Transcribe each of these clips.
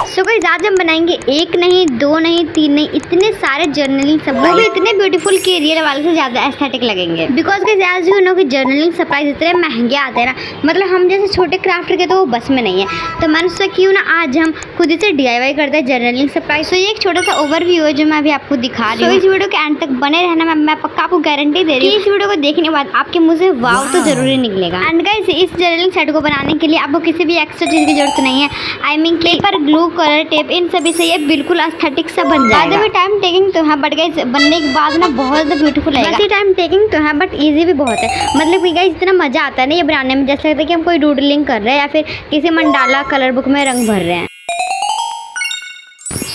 So guys आज हम बनाएंगे एक नहीं, दो नहीं, तीन नहीं, इतने सारे जर्नलिंग सप्लाई, वो भी इतने ब्यूटीफुल कि एरियर वाले से ज्यादा एस्थेटिक लगेंगे। Because guys as you know कि जर्नलिंग सप्लाई इतने महंगे आते हैं ना, मतलब हम जैसे छोटे क्राफ्टर के तो वो बस में नहीं है। तो मैंने सोचा क्यों ना आज हम खुद से DIY करते हैं जर्नलिंग सप्लाई। सो ये एक छोटा सा ओवरव्यू है जो मैं अभी आपको दिखा रही हूँ। इस वीडियो के एंड तक बने रहना, मैं पक्का आपको गारंटी दे रही हूँ इस वीडियो को देखने के बाद आपके मुंह से वाव तो जरूरी निकलेगा। एंड गाइस इस जर्नलिंग सेट को बनाने के लिए आपको किसी भी एक्स्ट्रा चीज की जरूरत नहीं है। I mean paper, glue, colour, tape, इन सभी से ये बिल्कुल एस्थेटिक सा बन जाएगा। भी टाइम टेकिंग तो है बट गाइस बनने के बाद ना बहुत ज़्यादा ब्यूटीफुल है। वैसे टाइम टेकिंग तो है बट इजी भी बहुत है। मतलब कि गाइस इतना मजा आता है ना ये बनाने में, जैसे लगता है कि हम कोई डूडलिंग कर रहे हैं या फिर किसी मंडाला कलर बुक में रंग भर रहे हैं।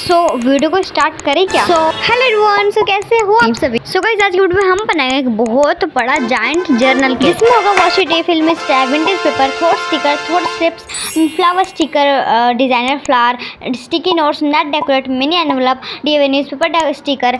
सो वीडियो को स्टार्ट करें क्या? हेलो एवरीवन, सो कैसे हो आप सभी? सो गाइस आज की वीडियो में हम बनाएंगे एक बहुत बड़ा जायंट जर्नल केस, जिसमें होगा washi tape, film, vintage paper, thought sticker, thought strips, flower sticker, designer flower, sticky notes, net decorate, mini envelope, DIY newspaper sticker,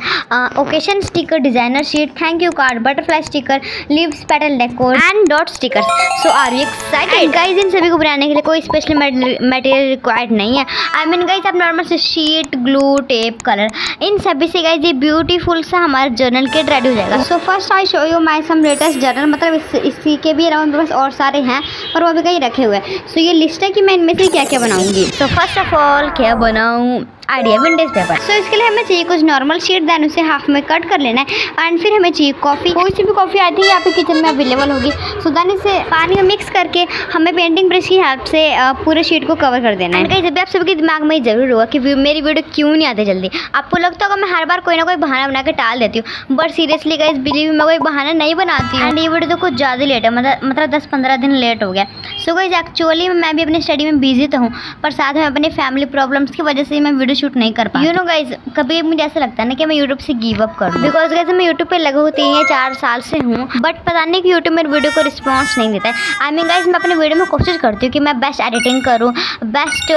occasion sticker, designer sheet, thank you card, butterfly sticker, leaves, petal decor and dot stickers. So are you excited? Guys इन सभी को बनाने के लिए कोई special material required नहीं है। I mean guys आप नॉर्मल से शीट, ग्लू, टेप, कलर, इन सभी से गाइस ये ब्यूटीफुल सा हमारा जर्नल किट रेडी हो जाएगा। So first I show you my some latest journal, मतलब इसी के भी अराउंड बस और सारे हैं पर वो अभी कहीं रखे हुए हैं। सो ये लिस्ट है कि मैं इनमें से क्या क्या बनाऊंगी। सो फर्स्ट ऑफ ऑल क्या बनाऊं? Idea vintage paper. सो इसके लिए हमें चाहिए कुछ नॉर्मल शीट, देन उसे हाफ में कट कर लेना है एंड फिर हमें चाहिए कॉफ़ी, कोई सी भी कॉफ़ी आई थिंक आपके किचन में अवेलेबल होगी। सो देन इसे पानी में मिक्स करके हमें पेंटिंग ब्रश की हेल्प से पूरे शीट को कवर कर देना है। कहीं जब भी आप सबके दिमाग में जरूर होगा कि मेरी वीडियो क्यों नहीं आती जल्दी। आपको लगता होगा मैं हर बार कोई ना कोई बहाना बना के टाल देती हूँ, बट सीरियसली गाइस बिलीव मैं कोई बहाना नहीं बनाती हूँ। एंड ये वीडियो तो कुछ ज़्यादा लेट है, मतलब 10-15 दिन लेट हो गया। सो गाइस एक्चुअली मैं भी अपनी स्टडी में बिजी तो हूँ, पर साथ में अपनी फैमिली प्रॉब्लम्स की वजह से मैं वीडियो शूट नहीं कर पाती। गाइस कभी मुझे ऐसा लगता है ना कि मैं यूट्यूब से गिव अप कर दूं, बिकॉज गाइस मैं यूट्यूब पे लगे हुए 3 या 4 साल से हूँ, बट पता नहीं कि यूट्यूब मेरे वीडियो को रिस्पांस नहीं देता है। आई मीन गाइस मैं अपने वीडियो में कोशिश करती हूँ कि मैं बेस्ट एडिटिंग करूँ, बेस्ट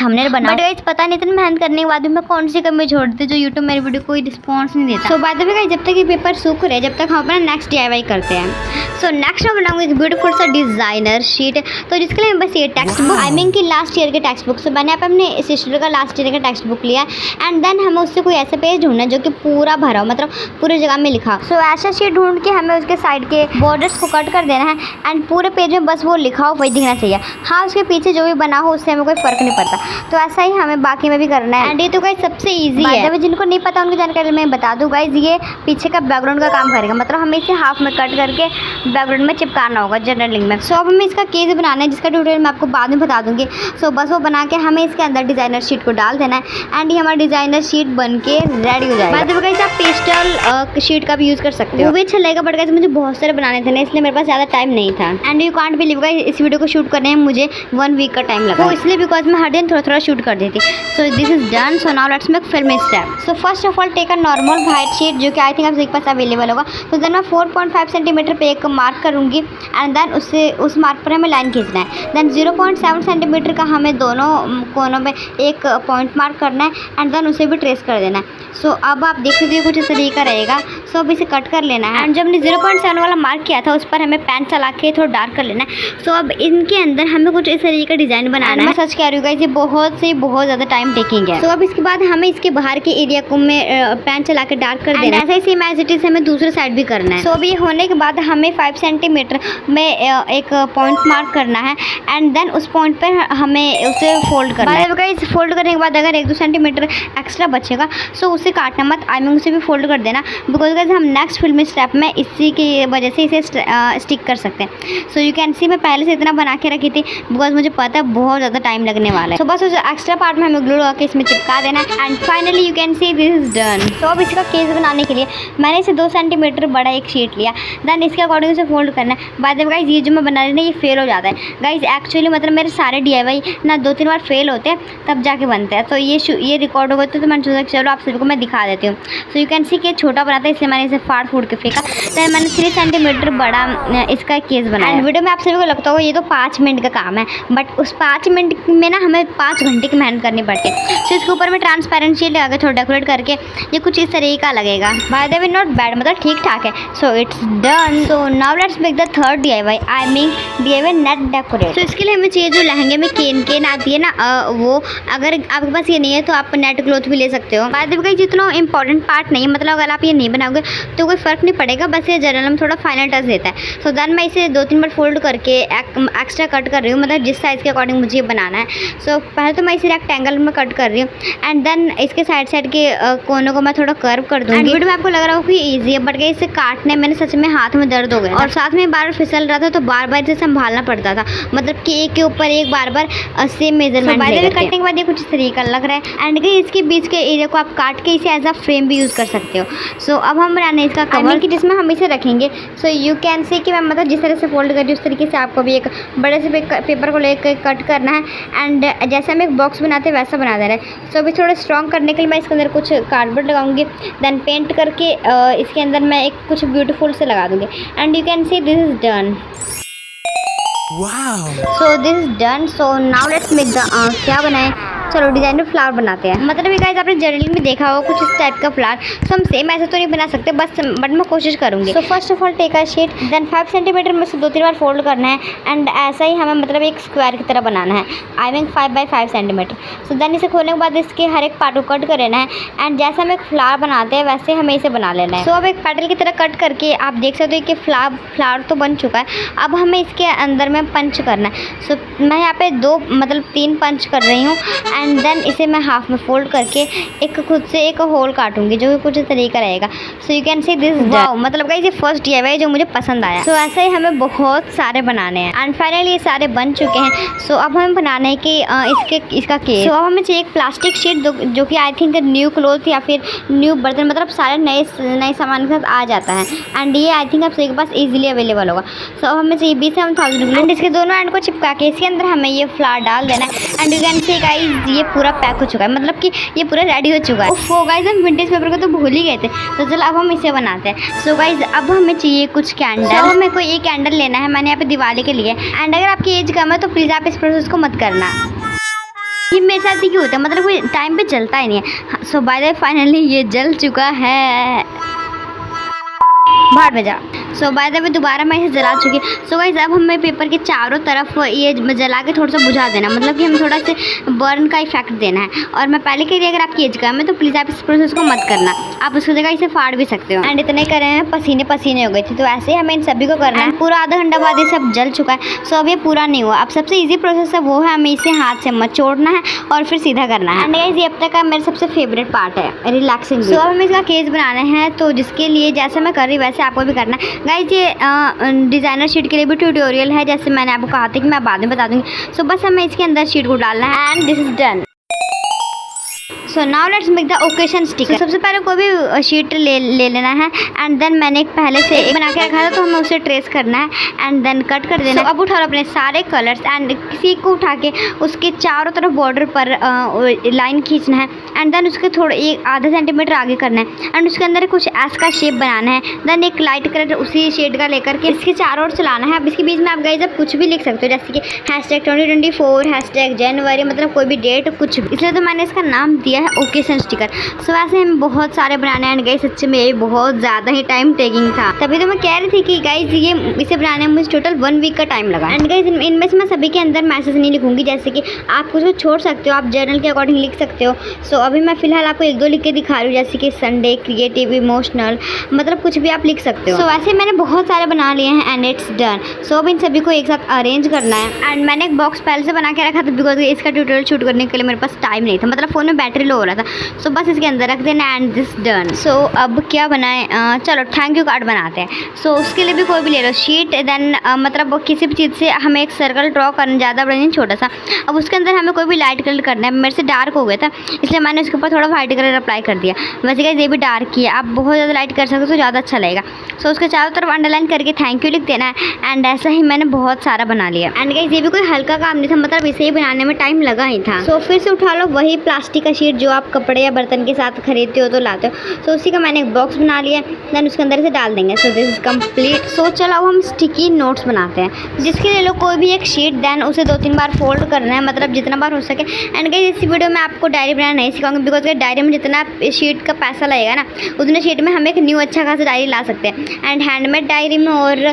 थंबनेल बनाऊं, बट गाइस पता नहीं इतनी मेहनत करने के बाद भी मैं कौन सी कमी छोड़ती हूँ जो यूट्यूब मेरे वीडियो को कोई रिस्पॉन्स नहीं देता। सो बाय द वे गाइस जब तक ये पेपर सूख रहे जब तक हम अपना नेक्स्ट DIY करते हैं। सो नेक्स्ट मैं बनाऊंगी एक ब्यूटीफुल सा डिजाइनर शीट, तो जिसके लिए बस ये टेक्स्ट बुक, आई मीन कि लास्ट ईयर के टेक्स्ट बुक। सो मैंने अपने सिस्टर का लास्ट ईयर का टेक्स्ट बुक लिया एंड देन हमें उससे कोई ऐसा पेज ढूंढना है जो कि पूरा भरा हो, मतलब पूरी जगह में लिखा। सो ऐसा शीट ढूंढ के हमें उसके साइड के बॉर्डर्स को कट कर देना है एंड पूरे पेज में बस वो लिखा हो वही दिखना चाहिए। हाँ उसके पीछे जो भी बना हो उससे हमें कोई फर्क नहीं पड़ता। तो ऐसा ही हमें बाकी में भी करना है एंड ये तो गाइस सबसे ईजी है। जिनको नहीं पता उनकी जानकारी मैं बता दूँ गाइस, ये पीछे का बैकग्राउंड का काम करेगा, मतलब हमें इसे हाफ में कट करके बैकग्राउंड में चिपकाना होगा जर्नलिंग में। सो अब हमें इसका केस बनाना है जिसका ट्यूटोरियल मैं आपको बाद में बता दूंगी। सो बस वो बना के हमें इसके अंदर डिजाइनर शीट को डाल देना है एंड ये हमारा डिजाइनर शीट बन के रेडी हो जाएगा। बाद में गाइस आप पेस्टल शीट का भी यूज कर सकते हो, वो भी अच्छा लगेगा, बट गाइस मुझे बहुत सारे बनाने थे ना इसलिए मेरे पास ज़्यादा टाइम नहीं था। And you can't believe guys इस वीडियो को शूट करने में मुझे 1 वीक का टाइम लगा, इसलिए बिकॉज मैं हर दिन थोड़ा शूट कर देती। So this is done. So now let's make film step. So first of all take a normal white sheet जो कि आई थिंक आपके पास अवेलेबल होगा। तो देन मैं 4.5 सेंटीमीटर पे एक मार्क करूँगी एंड देन उस मार्क पर हमें लाइन खींचना है। देन 0.7 सेंटीमीटर का हमें दोनों कोनों में एक पॉइंट मार्क करना है एंड देन उसे भी ट्रेस कर देना है। सो अब आप देख सकते हो कुछ इस तरीका रहेगा। सो अब इसे कट कर लेना है एंड जब हमने 0.7 वाला मार्क किया था उस पर हमें पेन चला के थोड़ा डार्क कर लेना है। सो अब इनके अंदर हमें कुछ इस तरीके का डिज़ाइन बनाना है। मैं सच कह रही हूँ गाइस ये बहुत ज़्यादा टाइम टेकिंग है। सो अब इसके बाद हमें इसके बाहर के एरिया को में पेन चला के डार्क कर देना है। ऐसा ही सेम एज इट इज हमें दूसरे साइड भी करना है। सो अब ये होने के बाद हमें 5 सेंटीमीटर में एक पॉइंट मार्क करना है एंड देन उस पॉइंट पर हमें उसे फोल्ड करना है। गाइस फोल्ड करने के बाद अगर 1-2 सेंटीमीटर एक्स्ट्रा बचेगा सो उसे काटना मत, आई मीन उसे भी फोल्ड कर देना, बिकॉज गाइस हम नेक्स्ट फिल्म स्टेप में इसी की वजह से इसे स्टिक कर सकते हैं। सो यू कैन सी मैं पहले से इतना बना के रखी थी बिकॉज मुझे पता है बहुत ज़्यादा टाइम लगने वाला है। सो बस उस एक्स्ट्रा पार्ट में हमें ग्लू लगा के इसमें चिपका देना and finally you can see this is done. तो अब इसका केस बनाने के लिए मैंने इसे 2 सेंटीमीटर बड़ा एक शीट लिया, देन इसके अकॉर्डिंग उसे फोल्ड करना है। बाद में गाइस ये जो मैं बना रही हूँ ये फेल हो जाता है गाइस। एक्चुअली मतलब मेरे सारे DIY ना 2-3 बार फेल होते हैं तब जाके बनते हैं। तो ये रिकॉर्ड हो गए तो मैंने सोचा चलो आप सभी को मैं दिखा देती हूँ। सो यू कैन सी कि छोटा बनाता है इसलिए मैंने इसे फाड़ फूड़ के फेंका। तो मैंने 3 सेंटीमीटर बड़ा इसका केस बनाया। वीडियो में आप सभी को लगता होगा ये तो 5 मिनट का काम है, बट उस 5 मिनट में ना हमें 5 घंटे की मेहनत करनी पड़ती है। सो इस इसके ऊपर में ट्रांसपेरेंट शीट लगा के थोड़ा डेकोरेट करके ये कुछ इस तरीके का लगेगा। Bye the way not bad, मतलब ठीक ठाक है। So it's done. So now let's make the third DIY, I mean DIY net decorate. तो इसके लिए हमें चाहिए जो लहंगे में केन आती है ना, वो अगर आपके पास ये नहीं है तो आप नेट क्लॉथ भी ले सकते हो। बाय द वे जितना इंपॉर्टेंट पार्ट नहीं है, मतलब अगर आप ये नहीं बनाओगे तो कोई फर्क नहीं पड़ेगा, बस ये जनरल में थोड़ा फाइनल टच देता है। सो देन मैं इसे 2-3 बार फोल्ड करके एक्स्ट्रा कट कर रही हूँ, मतलब जिस साइज़ के अकॉर्डिंग मुझे बनाना है। सो पहले तो मैं इसे रेक्टेंगल में कट कर रही हूँ एंड देन इसके साइड के कोनों को मैं थोड़ा कर्व कर दूँगी। वीडियो में आपको लग रहा हो कि ईजी है, बट इसे काटने मैंने सच में हाथ में दर्द हो गया और साथ में बार फिसल रहा था, तो बार बार इसे संभालना पड़ता था, मतलब कि एक के ऊपर एक बार सेम मेजरमेंट कटने के बाद ये कुछ तरीका लग रहा है। एंड इसके बीच के एरिया को आप काट के इसे एज अ फ्रेम भी यूज़ कर सकते हो। सो अब हम बनाने इसका कवर की जिसमें हम इसे रखेंगे। सो यू कैन सी कि मैं मतलब जिस तरह से फोल्ड कर रही हूँ उस तरीके से आपको भी एक बड़े से पेपर को लेकर कट करना है एंड जैसे हम एक बॉक्स बनाते हैं वैसा बना देना है। सो अभी थोड़ा स्ट्रॉन्ग करने के लिए मैं इसके अंदर कुछ कार्डबोर्ड लगाऊंगी, देन पेंट करके इसके अंदर मैं एक कुछ ब्यूटीफुल से लगा दूंगी and you can see this is done. So this is done. So now let's make the क्या बनाए, चलो डिजाइनर फ्लावर बनाते हैं। मतलब ये गाइस आपने जर्नल में देखा होगा कुछ इस टाइप का फ्लावर। सो हम सेम ऐसे तो नहीं बना सकते, बस बट मैं कोशिश करूंगी। So first of all take a sheet, then 5 centimetre में से 2-3 बार फोल्ड करना है एंड ऐसा ही हमें मतलब एक स्क्वायर की तरह बनाना है, I mean 5 by 5 centimetre. So then इसे खोलने के बाद इसके हर एक पार्ट को कट कर लेना है एंड जैसे हम एक फ्लावर बनाते हैं वैसे हमें इसे बना लेना है। सो अब एक पेटल की तरह कट करके आप देख सकते हो कि फ्लावर तो बन चुका है। अब हमें इसके अंदर में पंच करना है। सो मैं यहाँ पे 3 पंच कर रही हूँ एंड देन इसे मैं हाफ में फोल्ड करके एक खुद से एक होल काटूंगी जो कि कुछ तरीका रहेगा। So you can see this wow, मतलब गाइस ये फर्स्ट DIY जो मुझे पसंद आया। सो ऐसे ही हमें बहुत सारे बनाने हैं एंड फाइनली ये सारे बन चुके हैं। सो अब हमें बनाना है कि इसका केस। सो अब हमें चाहिए एक प्लास्टिक शीट जो कि आई थिंक न्यू क्लॉथ या फिर न्यू बर्तन, मतलब सारे नए सामान के साथ आ जाता है एंड ये आई थिंक आप सभी के पास ईजिली अवेलेबल होगा। सो अब हमें चाहिए 20,000 एंड इसके दोनों एंड को चिपका के इसके अंदर हमें ये फ्लावर डाल देना है and you can see guys ये पूरा पैक हो चुका है, मतलब कि ये पूरा रेडी हो चुका है। ओह गाइस हम विंटेज पेपर को तो भूल ही गए थे। तो चलो अब हम इसे बनाते हैं। सो गाइस अब हमें चाहिए कुछ कैंडल। हमें कोई एक कैंडल लेना है, मैंने यहाँ पे दिवाली के लिए। एंड अगर आपकी एज कम है तो प्लीज़ आप इस प्रोसेस को मत करना, ये मेरे साथ ही क्यों होता है, मतलब कोई टाइम पे चलता ही नहीं है। सो बाय द वे फाइनली ये जल चुका है, बाहर भेजा। सो बाय द वे दोबारा मैं इसे जला चुकी। सो गाइस अब हमें पेपर के चारों तरफ ये जला के थोड़ा सा बुझा देना, मतलब कि हमें थोड़ा से बर्न का इफेक्ट देना है। और मैं पहले कह रही अगर आपकी एज कम है तो प्लीज़ आप इस प्रोसेस को मत करना, आप उसकी जगह इसे फाड़ भी सकते हो। एंड इतने करे हैं पसीने हो गए थे, तो ऐसे ही हमें इन सभी को करना है। पूरा आधा घंटा बाद ये सब जल चुका है। सो अब ये पूरा नहीं हुआ। अब सबसे ईजी प्रोसेस है वो है हमें इसे हाथ से मचोड़ना है और फिर सीधा करना है। एंड गाइस ये अब तक का मेरा सबसे फेवरेट पार्ट है, रिलैक्सिंग। सो अब हमें इसका केस बनाना है, तो जिसके लिए जैसे मैं कर रही वैसे आपको भी करना है। गाइस ये डिज़ाइनर शीट के लिए भी ट्यूटोरियल है, जैसे मैंने आपको कहा था कि मैं बाद में बता दूंगी। सो बस हमें इसके अंदर शीट को डालना है and this is done. So now let's make the occasion sticker. सबसे पहले कोई भी शीट ले लेना है एंड देन मैंने एक पहले से एक बना के रखा था, तो हमें उसे ट्रेस करना है एंड देन कट कर देना है। अब उठा लो अपने सारे कलर्स एंड किसी को उठा के उसके चारों तरफ बॉर्डर पर लाइन खींचना है एंड देन उसके थोड़ा एक आधा सेंटीमीटर आगे करना है एंड उसके अंदर कुछ ऐस का शेप बनाना है। देन एक लाइट कलर उसी शेड का लेकर के इसके चारों ओर चलाना है। अब इसके बीच में आप गाइस अब कुछ भी लिख सकते हो, जैसे कि #2024 #जनवरी, मतलब कोई भी डेट कुछ भी, इसलिए तो मैंने इसका नाम दिया है ओकेशन स्टिकर। सो वैसे हम बहुत सारे बनाने एंड गाइस सच्चे में ये बहुत ज़्यादा ही टाइम टेकिंग था, तभी तो मैं कह रही थी कि गाइस ये इसे बनाने में मुझे टोटल 1 वीक का टाइम लगा। एंड गाइस इनमें से मैं सभी के अंदर मैसेज नहीं लिखूंगी, जैसे कि आप कुछ छोड़ सकते हो, आप जर्नल के अकॉर्डिंग लिख सकते हो। सो अभी मैं फिलहाल आपको 1-2 लिख के दिखा रही हूँ, जैसे कि संडे, क्रिएटिव, इमोशनल, मतलब कुछ भी आप लिख सकते हो। सो वैसे मैंने बहुत सारे बना लिए हैं एंड इट्स डन। सो अब इन सभी को एक साथ अरेंज करना है एंड मैंने एक बॉक्स पहले से बना के रखा था बिकॉज इसका ट्यूटोरियल शूट करने के लिए मेरे पास टाइम नहीं था, मतलब फ़ोन में बैटरी लो हो रहा था। सो बस इसके अंदर रख देना एंड दिस डन। सो अब क्या बनाएं, चलो थैंक यू कार्ड बनाते हैं। सो उसके लिए भी कोई भी ले लो शीट, देन मतलब किसी भी चीज़ से हमें एक सर्कल ड्रॉ करना, ज़्यादा बड़ा नहीं छोटा सा। अब उसके अंदर हमें कोई भी लाइट कलर करना है। मेरे से डार्क हो गया था इसलिए मैंने उसके ऊपर थोड़ा वाइट कलर अप्लाई कर दिया। वैसे गाइस ये भी डार्क ही है, आप बहुत ज़्यादा लाइट कर सकते हो तो ज़्यादा अच्छा लगेगा। सो उसके चारों तरफ अंडरलाइन करके थैंक यू लिख देना है एंड ऐसा ही मैंने बहुत सारा बना लिया। एंड गाइस ये भी कोई हल्का काम नहीं था, मतलब इसे ही बनाने में टाइम लगा ही था। सो फिर से उठा लो वही प्लास्टिक का शीट जो आप कपड़े या बर्तन के साथ खरीदते हो तो लाते हो। तो उसी का मैंने एक बॉक्स बना लिया, देन उसके अंदर से डाल देंगे। So this is complete. So चलो अब हम स्टिकी नोट्स बनाते हैं, जिसके लिए लोग कोई भी एक शीट, देन उसे 2-3 बार फोल्ड करना है, मतलब जितना बार हो सके। एंड गाइस इस वीडियो में आपको डायरी बनाना नहीं सिखाऊंगी, बिकॉज डायरी में जितना शीट का पैसा लगेगा ना, उतने शीट में हम एक न्यू अच्छा खासा डायरी ला सकते हैं। एंड हैंडमेड डायरी में और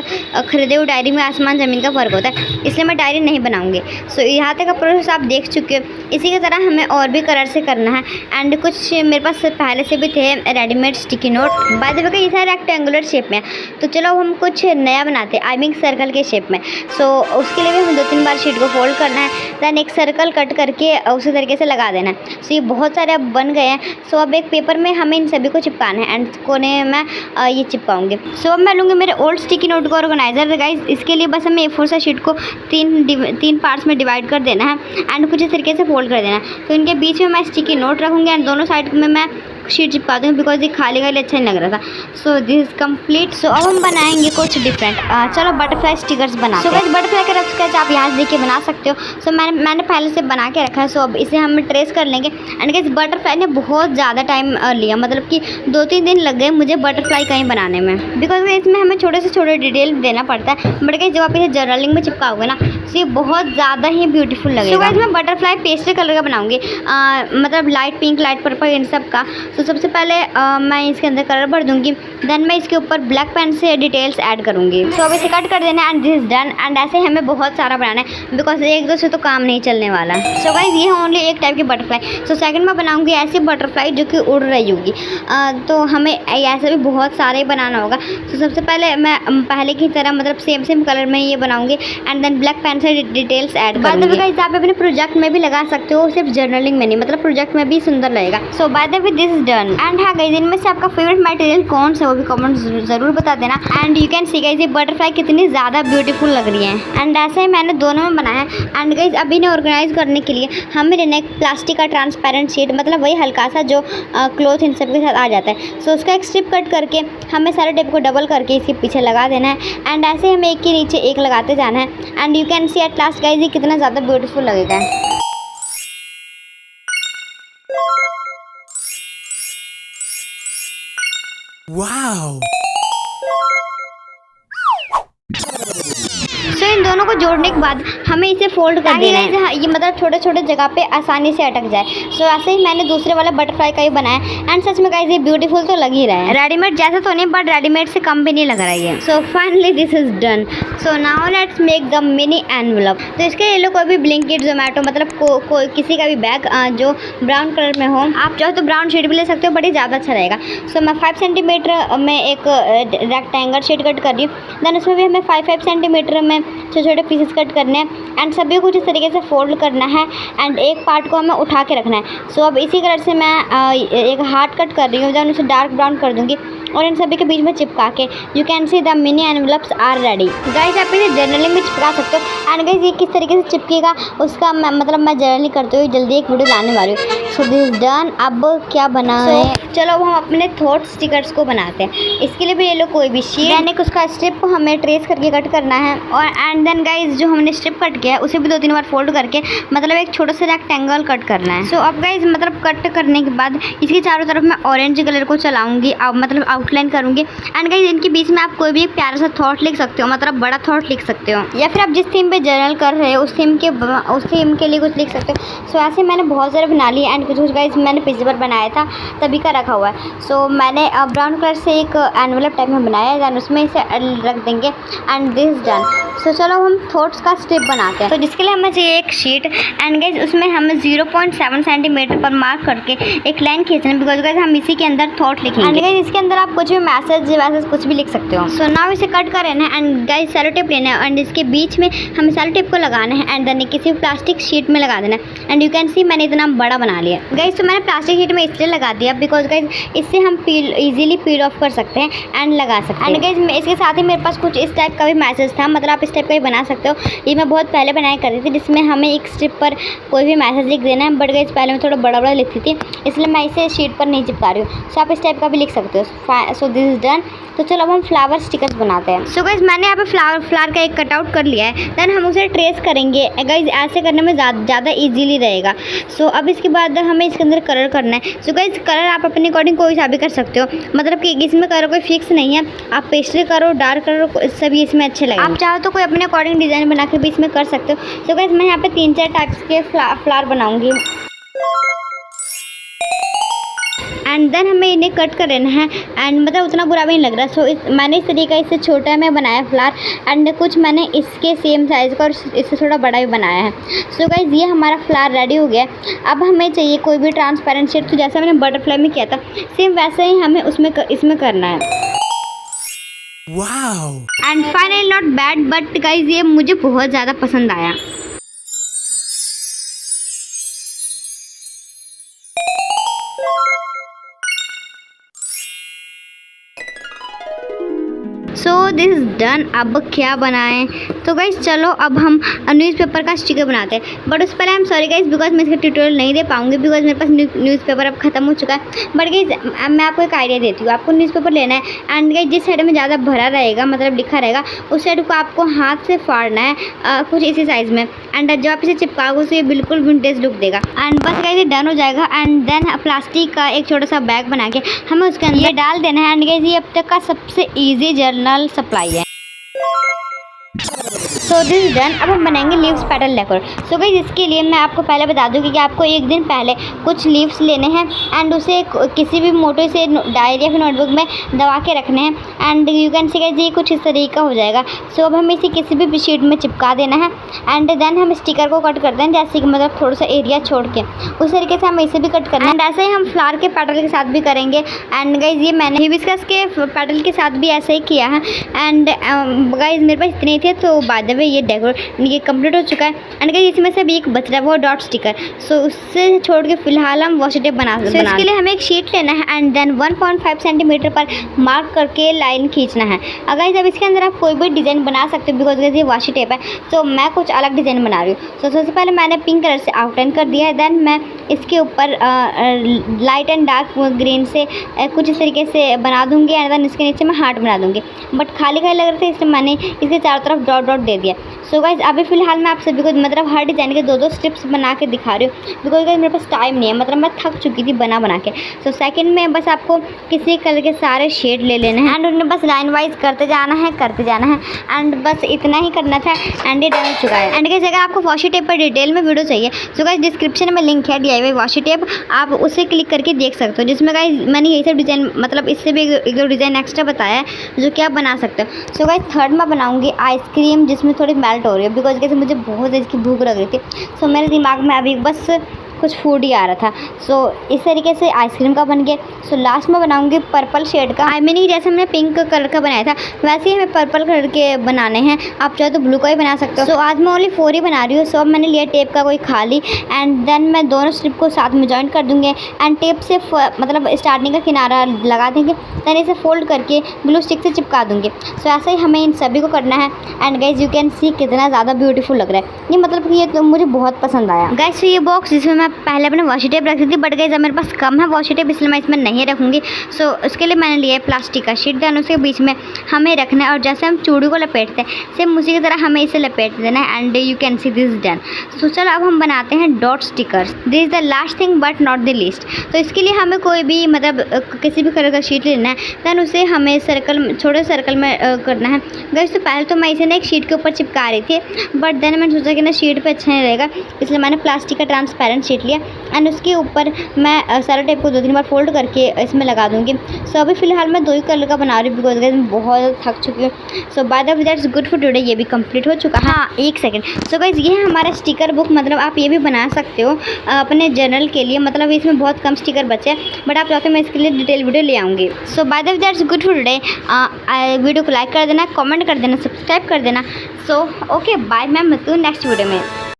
खरीदे हुए डायरी में आसमान ज़मीन का फ़र्क होता है, इसलिए मैं डायरी नहीं बनाऊंगी। सो यहाँ तक का प्रोसेस आप देख चुके हो। इसी की तरह हमें और भी कलर से करना है। एंड कुछ मेरे पास पहले से भी थे readymade sticky note, bye the वे ये सारे रेक्टेंगुलर शेप में। तो चलो हम कुछ नया बनाते हैं, आई मीन सर्कल के शेप में। सो उसके लिए भी हमें 2-3 बार शीट को फोल्ड करना है, दैन एक सर्कल कट करके उसी तरीके से लगा देना है। सो ये बहुत सारे अब बन गए हैं। सो अब एक पेपर में हमें इन सभी को चिपकाना है, एंड कोने में ये चिपकाऊंगी। सो अब मैं लूँगी मेरे ओल्ड स्टिकी नोट का ऑर्गेनाइजर। गाइस इसके लिए बस हमें A4 शीट को 3 पार्ट्स में डिवाइड कर देना है, एंड कुछ इस तरीके से फोल्ड कर देना है। तो इनके बीच में मैं स्टिकी नोट रखूँगी, एंड दोनों साइड में मैं शीट चिपका दूँगी, बिकॉज ये खाली खाली अच्छा नहीं लग रहा था। So this is complete. सो अब हम बनाएंगे कुछ डिफरेंट। चलो बटरफ्लाई स्टिकर्स बनाते हैं। सो गाइस बटरफ्लाई का रफ स्केच आप यहाँ से देख के बना सकते हो। सो मैंने पहले से बना के रखा है। सो अब इसे हम ट्रेस कर लेंगे। एंड गाइस बटरफ्लाई ने बहुत ज़्यादा टाइम लिया, मतलब कि 2-3 दिन लग गए मुझे बटरफ्लाई कहीं बनाने में, बिकॉज इसमें हमें छोटे से छोटे डिटेल देना पड़ता है। बट गाइस जब आप इसे जर्नलिंग में चिपकाओगे ना, तो ये बहुत ज़्यादा ही ब्यूटीफुल लगेगा। सो गाइस मैं बटरफ्लाई पेस्टल कलर का बनाऊंगी, मतलब लाइट पिंक, लाइट पर्पल, इन सब का। तो सबसे पहले मैं इसके अंदर कलर भर दूंगी, देन मैं इसके ऊपर ब्लैक पेन से डिटेल्स ऐड करूंगी। सो अब इसे कट कर देना, and this is done. And ऐसे हमें बहुत सारा बनाना है, बिकॉज 1-2 से तो काम नहीं चलने वाला। सो गाइस ये है ओनली एक टाइप की बटरफ्लाई। सो सेकंड में बनाऊंगी ऐसी बटरफ्लाई जो कि उड़ रही होगी। तो हमें ऐसा भी बहुत सारे बनाना होगा। तो सबसे पहले मैं पहले की तरह मतलब सेम कलर में ये बनाऊंगी, एंड देन ब्लैक पेन से डिटेल्स ऐड करूंगी। गाइस आप अपने प्रोजेक्ट में भी लगा सकते हो, सिर्फ जर्नलिंग में नहीं, मतलब प्रोजेक्ट में भी सुंदर लगेगा। So by the way this is done. And हाँ गाइस इनमें से आपका फेवरेट मटेरियल कौन सा वो भी कमेंट जरूर बता देना। And you can see guys ये बटरफ्लाई कितनी ज़्यादा ब्यूटीफुल लग रही है। एंड ऐसे ही मैंने दोनों में बनाया है। एंड गाइस अभी इन्हें ऑर्गेनाइज करने के लिए हमें लेना एक प्लास्टिक का ट्रांसपेरेंट शीट, मतलब वही हल्का सा जो क्लॉथ इन सब के साथ आ जाता है। सो उसका एक स्ट्रिप कट करके हमें सारे टेप को डबल करके इसके पीछे लगा देना है। एंड ऐसे हमें एक के नीचे एक लगाते जाना है। And you can C at last guys ये कितना ज़्यादा ब्यूटीफुल लगेगा। Wow! सो इन दोनों को जोड़ने के बाद हमें इसे फोल्ड कर देना है, ये मतलब छोटे छोटे जगह पे आसानी से अटक जाए। सो ऐसे ही मैंने दूसरे वाला बटरफ्लाई का ही बनाया। एंड सच में गाइस ये ब्यूटीफुल तो लग ही रहा है, रेडीमेड जैसा तो नहीं, बट रेडीमेड से कम भी नहीं लग रहा है। So finally this is done. So now let's make the mini envelope. तो इसके लिए कोई भी ब्लिंकिट, जोमेटो, मतलब कोई किसी का भी बैग जो ब्राउन कलर में हो, आप चाहो तो ब्राउन शीट भी ले सकते हो, बट ये ज़्यादा अच्छा रहेगा। सो मैं 5 सेंटीमीटर में एक रेक्टेंगल शीट कट कर रही हूँ, देन उसमें भी हमें 5 सेंटीमीटर में छोटे छोटे पीसेस कट करने हैं। एंड सभी कुछ इस तरीके से फोल्ड करना है, एंड एक पार्ट को हमें उठा के रखना है। सो अब इसी कलर से मैं एक हार्ट कट कर रही हूँ, देन उसे डार्क ब्राउन कर दूँगी, और इन सभी के बीच में चिपका के you can see the mini envelopes are ready. Guys आप इसे जर्नलिंग में चिपका सकते हो। एंड गाइस ये किस तरीके से चिपकेगा उसका मतलब मैं जर्नलिंग करते हुए जल्दी एक वीडियो लाने वाली हूँ। सो दिस इज डन। अब क्या बनाए? चलो अब हम अपने थॉट स्टिकर्स को बनाते हैं। इसके लिए भी ये लो कोई भी शीट, यानी उसका स्ट्रिप को हमें ट्रेस करके कट करना है, और एंड देन गाइस जो हमने स्ट्रिप कट किया है उसे भी 2-3 बार फोल्ड करके मतलब एक छोटा सा रेक्टेंगल कट करना है। सो अब गाइस मतलब कट करने के बाद इसके चारों तरफ मैं ऑरेंज कलर को चलाऊंगी, मतलब आउटलाइन करूंगी। एंड गाइस इनके बीच में आप कोई भी एक प्यारा सा थॉट लिख सकते हो, मतलब बड़ा थॉट लिख सकते हो, या फिर आप जिस थीम पे जर्नल कर रहे हो उस थीम के लिए कुछ लिख सकते हो। सो ऐसे मैंने बहुत सारे बना लिए। एंड कुछ गाइस मैंने पिछली बार बनाया था तभी का रखा हुआ है। सो मैंने ब्राउन कलर से एक एनवेलप टाइप में बनाया है, देन उसमें इसे रख देंगे। And this done. सो चलो हम थॉट्स का स्ट्रिप बनाते हैं। तो जिसके लिए हमें चाहिए एक शीट, एंड गाइस उसमें हमें 0.7 सेंटीमीटर पर मार्क करके एक लाइन खींचना है, बिकॉज गाइस हम इसी के अंदर थॉट लिखेंगे। एंड गाइस इसके अंदर आप कुछ भी मैसेज कुछ भी लिख सकते हो। सो नाउ इसे कट कर लेना है, एंड गाइस सेलो टेप लेना है, एंड इसके बीच में हमें सेलो टेप को लगाना है, एंड देन किसी प्लास्टिक शीट में लगा देना है। एंड यू कैन सी मैंने इतना बड़ा बना लिया गाइस। तो मैंने प्लास्टिक शीट में इसलिए लगा दिया बिकॉज गाइस इससे हम इजीली पील ऑफ कर सकते हैं एंड लगा सकते हैं। एंड गाइस इसके साथ ही मेरे पास कुछ इस टाइप का भी मैसेज था, मतलब आप इस टाइप का भी बना सकते हो। ये मैं बहुत पहले बनाया करती थी, जिसमें हमें एक स्ट्रिप पर कोई भी मैसेज लिख देना है, बट गाइस पहले मैं थोड़ा बड़ा लिखती थी, इसलिए मैं इसे शीट पर नहीं चिपका रही हूँ। सो आप इस टाइप का भी लिख सकते हो। सो दिस इज डन। तो चलो अब हम फ्लावर स्टिकर्स बनाते हैं। सो गाइज मैंने यहाँ पे फ्लावर का एक कटआउट कर लिया है। देन हम उसे ट्रेस करेंगे। गाइज ऐसे करने में ज़्यादा इजीली रहेगा। सो अब इसके बाद हमें इसके अंदर कलर करना है। सो गाइज कलर आप अपने अकॉर्डिंग कोई सा भी कर सकते हो, मतलब कि इसमें कलर कोई फिक्स नहीं है। आप पेस्टल करो, डार्क करो, सभी इसमें अच्छे लगे। आप चाहो तो कोई अपने अकॉर्डिंग डिज़ाइन बना के भी इसमें कर सकते हो। सो गाइज मैं यहाँ पे 3-4 टाइप्स के फ्लावर बनाऊँगी एंड देन हमें इन्हें कट कर लेना है। एंड मतलब उतना बुरा भी नहीं लग रहा। सो मैंने इस तरीका इससे छोटा में बनाया फ्लावर एंड कुछ मैंने इसके सेम साइज़ का और इससे थोड़ा बड़ा भी बनाया है। सो गाइज ये हमारा फ्लावर रेडी हो गया। अब हमें चाहिए कोई भी ट्रांसपेरेंट शेड। तो जैसा मैंने बटरफ्लाई में किया था सेम वैसे ही हमें इसमें करना है। Wow. And finally not bad, but guys ये मुझे बहुत ज़्यादा पसंद आया। So this done. अब क्या बनाएं? तो गाइज चलो अब हम न्यूज़पेपर का स्टिकर बनाते हैं। बट उस पर I am sorry guys because मैं इसका ट्यूटोरियल नहीं दे पाऊंगी बिकॉज मेरे पास न्यूज़पेपर अब खत्म हो चुका है। बट गाइज मैं आपको एक आइडिया देती हूँ। आपको न्यूज़पेपर लेना है एंड गाइज जिस साइड में ज़्यादा भरा रहेगा, मतलब लिखा रहेगा, उस साइड को आपको हाथ से फाड़ना है कुछ इसी साइज़ में। एंड जब आप इसे चिपकाओगे उससे बिल्कुल विंटेज लुक देगा। एंड बस गाइज ये डन हो जाएगा। एंड देन प्लास्टिक का एक छोटा सा बैग बना के हमें उसके अंदर ये डाल देना है। एंड गाइज ये अब तक का सबसे ईजी जर्नल सप्लाई है। So this done. अब हम बनाएंगे leaves petal decor. So guys इसके लिए मैं आपको पहले बता दूँ कि आपको एक दिन पहले कुछ लीव्स लेने हैं एंड उसे किसी भी मोटे से डायरी या फिर नोटबुक में दबा के रखने हैं। And you can see guys ये कुछ इस तरीके का हो जाएगा। सो अब हमें इसे किसी भी शीट में चिपका देना है एंड देन हम स्टिकर को कट करते हैं, जैसे कि मतलब थोड़ा सा एरिया छोड़ के उस तरीके से हमें इसे भी कट करना है। एंड ऐसे ही हम फ्लावर के पेटल के साथ भी करेंगे। एंड गाइस ये मैंने हिबिस्कस के पेटल के साथ भी ऐसे ही किया है। एंड गाइस मेरे पास इतने थे तो बाद में ये कंप्लीट हो चुका है। एंड गाइस इसमें से भी एक बच रहा है वो डॉट स्टिकर। सो उससे छोड़ के फिलहाल हम वॉशी टेप बना इसके लिए हमें एक शीट लेना है एंड देन 1.5 सेंटीमीटर पर मार्क करके लाइन खींचना है। अगर जब इसके अंदर आप कोई भी डिज़ाइन बना सकते हो बिकॉज ये वॉशी टेप है, तो मैं कुछ अलग डिज़ाइन बना रही हूँ। तो सबसे पहले मैंने पिंक कलर से आउटलाइन कर दिया है। देन मैं इसके ऊपर लाइट एंड डार्क ग्रीन से कुछ इस तरीके से बना दूँगी एंड देन इसके नीचे मैं हार्ट बना दूँगी। बट खाली लग रहा था इसलिए मैंने इसके चारों तरफ डॉट डॉट दे दिया। सो गाइज अभी फ़िलहाल मैं आप सभी को मतलब हर डिज़ाइन के 2-2 स्ट्रिप्स बना के दिखा रही हूँ बिकॉज गाइज मेरे पास टाइम नहीं है, मतलब मैं थक चुकी थी बना के। सो सेकंड में बस आपको किसी कलर के सारे शेड ले लेने हैं एंड उन्हें बस लाइन वाइज करते जाना है एंड बस इतना ही करना था एंड ये डन हो चुका है। एंड गाइज अगर आपको वॉशी टेप पर डिटेल में वीडियो चाहिए सो गाइज डिस्क्रिप्शन में लिंक है DIY वॉशी टेप, आप उसे क्लिक करके देख सकते हो, जिसमें गाइज मैंने यही सब डिज़ाइन मतलब इससे भी एक डिज़ाइन एक्स्ट्रा बताया है जो कि आप बना सकते हो। सो गाइज थर्ड में बनाऊँगी आइसक्रीम जिसमें थोड़ी मेल्ट हो रही है बिकॉज कैसे मुझे बहुत इसकी भूख लग रही थी। सो मेरे दिमाग में अभी बस कुछ फूड ही आ रहा था। सो इस तरीके से आइसक्रीम का बन गया। सो लास्ट में बनाऊंगी पर्पल शेड का। आई मीन जैसे हमने पिंक कलर का बनाया था वैसे ही हमें पर्पल कलर के बनाने हैं। आप चाहे तो ब्लू का ही बना सकते हो। सो आज मैं ओनली 4 ही बना रही हूँ। सो अब मैंने लिया टेप का कोई खाली एंड देन मैं दोनों स्ट्रिप को साथ में जॉइंट कर दूँगी एंड टेप से मतलब स्टार्टिंग का किनारा लगा देंगे, देन इसे फोल्ड करके ग्लू स्टिक से चिपका दूँगी। सो ऐसे ही हमें इन सभी को करना है एंड गाइज यू कैन सी कितना ज़्यादा ब्यूटीफुल लग रहा है ये, मतलब कि ये तो मुझे बहुत पसंद आया। गाइज ये बॉक्स जिसमें मैं पहले अपने वॉशी टेप रखती थी बट गाइस मेरे पास कम है वॉशी टेप इसलिए मैं इसमें नहीं रखूँगी। सो उसके लिए मैंने लिया है प्लास्टिक का शीट, देन उसके बीच में हमें रखना है और जैसे हम चूड़ी को लपेटते हैं सेम उसी की तरह हमें इसे लपेट देना है and you can see this done. So चलो अब हम बनाते हैं dot stickers. This is the last thing but not the least. तो इसके लिए हमें कोई भी मतलब किसी भी कलर का शीट लेना है, देन उसे हमें सर्कल छोटे सर्कल में करना है। गाइस तो पहले तो मैं इसे ना एक शीट के ऊपर चिपका रही थी बट देन मैंने सोचा कि ना शीट पे अच्छा नहीं रहेगा, इसलिए मैंने प्लास्टिक का ट्रांसपेरेंट शीट लिया एंड उसके ऊपर मैं सारे टेप को 2-3 बार फोल्ड करके इसमें लगा दूँगी। सो अभी फ़िलहाल मैं 2 ही कलर का बना रही हूँ बिकॉज मैं बहुत थक चुकी हूँ। So by the way that's good for today, ये भी कंप्लीट हो चुका। हाँ एक सेकंड। सो गाइस ये है हमारा स्टिकर बुक, मतलब आप ये भी बना सकते हो अपने जर्नल के लिए, मतलब इसमें बहुत कम स्टिकर बचे हैं बट आप चाहते हो मैं इसके लिए डिटेल वीडियो ले आऊँगी। So by the way that's good for today. Video को लाइक कर देना, कमेंट कर देना, सब्सक्राइब कर देना। सो ओके बाय, मैं मिलती हूँ नेक्स्ट वीडियो में।